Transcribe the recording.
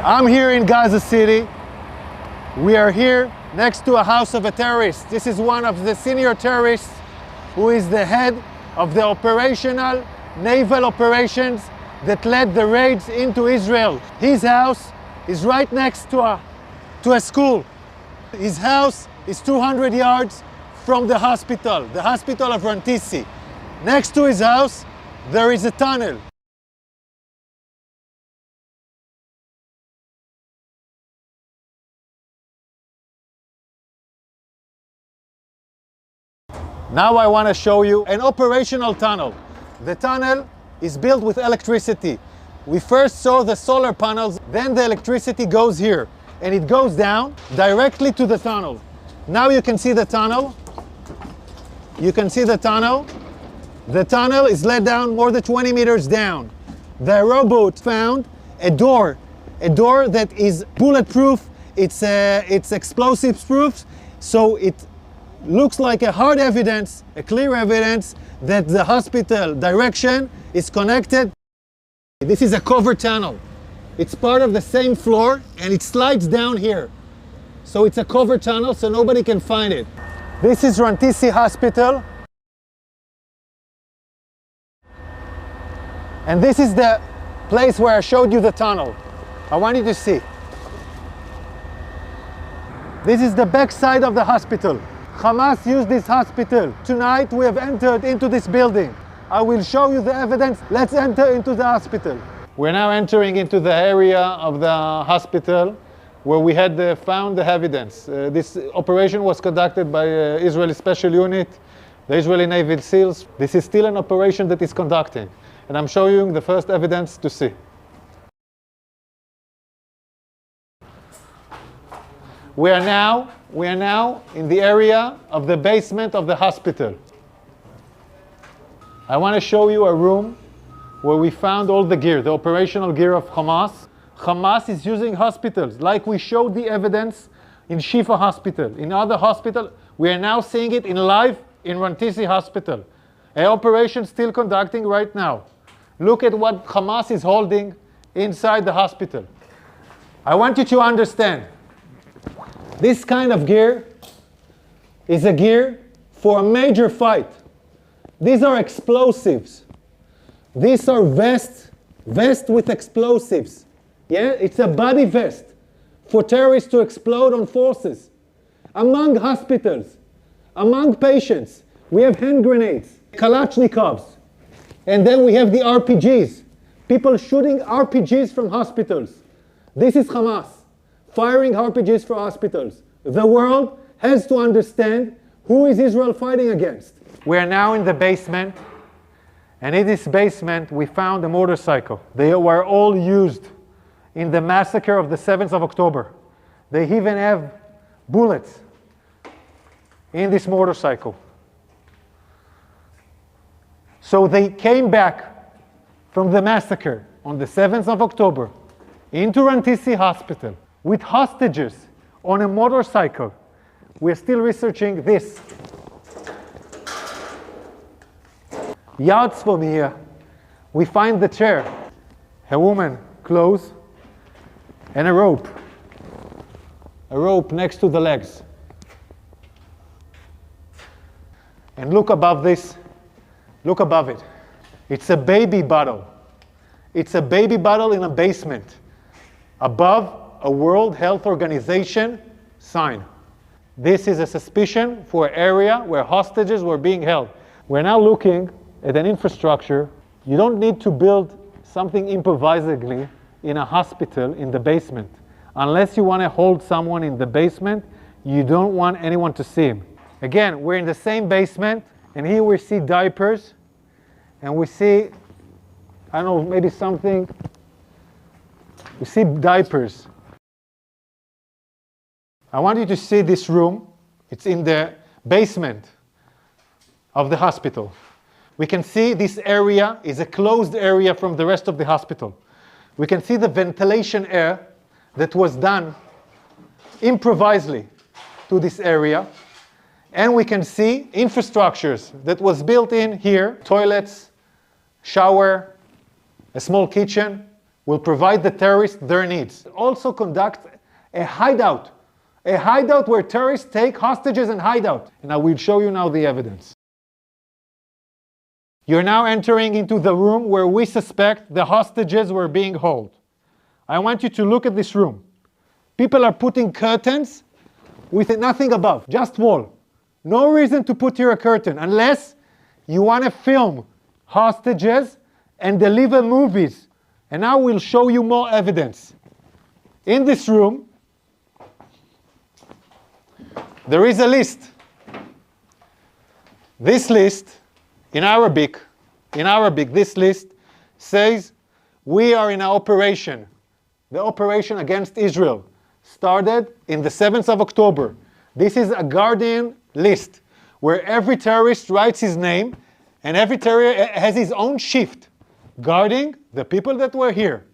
I'm here in Gaza City. We are here next to a house of a terrorist. This is one of the senior terrorists who is the head of the operational naval operations that led the raids into Israel. His house is right next to a school. His house is 200 yards from the hospital of Rantisi. Next to his house, there is a tunnel. Now I want to show you an operational tunnel. The tunnel is built with electricity. We first saw the solar panels, then the electricity goes here, and it goes down directly to the tunnel. Now you can see the tunnel. You can see the tunnel. The tunnel is let down more than 20 meters down. The robot found a door that is bulletproof. It's explosives proof, so it looks like a hard evidence, a clear evidence that the hospital direction is connected. This is a cover tunnel. It's part of the same floor and it slides down here. So it's a cover tunnel so nobody can find it. This is Rantisi Hospital. And this is the place where I showed you the tunnel. I want you to see. This is the back side of the hospital. Hamas used this hospital. Tonight we have entered into this building. I will show you the evidence. Let's enter into the hospital. We're now entering into the area of the hospital where we had found the evidence. This operation was conducted by Israeli Special Unit, the Israeli Navy SEALs. This is still an operation that is conducting, and I'm showing you the first evidence to see. We are now in the area of the basement of the hospital. I want to show you a room where we found all the gear, the operational gear of Hamas. Hamas is using hospitals, like we showed the evidence in Shifa Hospital. In other hospitals, we are now seeing it in live in Rantisi Hospital. An operation still conducting right now. Look at what Hamas is holding inside the hospital. I want you to understand, this kind of gear is a gear for a major fight. These are explosives. These are vests with explosives. Yeah, it's a body vest for terrorists to explode on forces. Among hospitals, among patients, we have hand grenades, Kalashnikovs, and then we have the RPGs. People shooting RPGs from hospitals. This is Hamas firing RPGs for hospitals. The world has to understand who is Israel fighting against. We are now in the basement, and in this basement we found a motorcycle. They were all used in the massacre of the 7th of October. They even have bullets in this motorcycle. So they came back from the massacre on the 7th of October into Rantisi Hospital with hostages on a motorcycle. We're still researching this. Yards from here, we find the chair, a woman, clothes, and a rope next to the legs. And look above this, look above it. It's a baby bottle. It's a baby bottle in a basement, above a World Health Organization sign. This is a suspicion for an area where hostages were being held. We're now looking at an infrastructure. You don't need to build something improvisedly in a hospital in the basement. Unless you want to hold someone in the basement, you don't want anyone to see him. Again, we're in the same basement, and here we see diapers, and we see, I don't know, maybe something. We see diapers. I want you to see this room. It's in the basement of the hospital. We can see this area is a closed area from the rest of the hospital. We can see the ventilation air that was done improvisedly to this area. And we can see infrastructures that was built in here, toilets, shower, a small kitchen. will provide the terrorists their needs. Also conduct a hideout where terrorists take hostages and hide out. And I will show you now the evidence. You're now entering into the room where we suspect the hostages were being held. I want you to look at this room. People are putting curtains with nothing above, just wall. No reason to put here a curtain unless you want to film hostages and deliver movies. And now we'll show you more evidence. In this room, there is a list. This list, in Arabic, this list says, we are in an operation. The operation against Israel started in the 7th of October. This is a Guardian list where every terrorist writes his name and every terrorist has his own shift guarding the people that were here.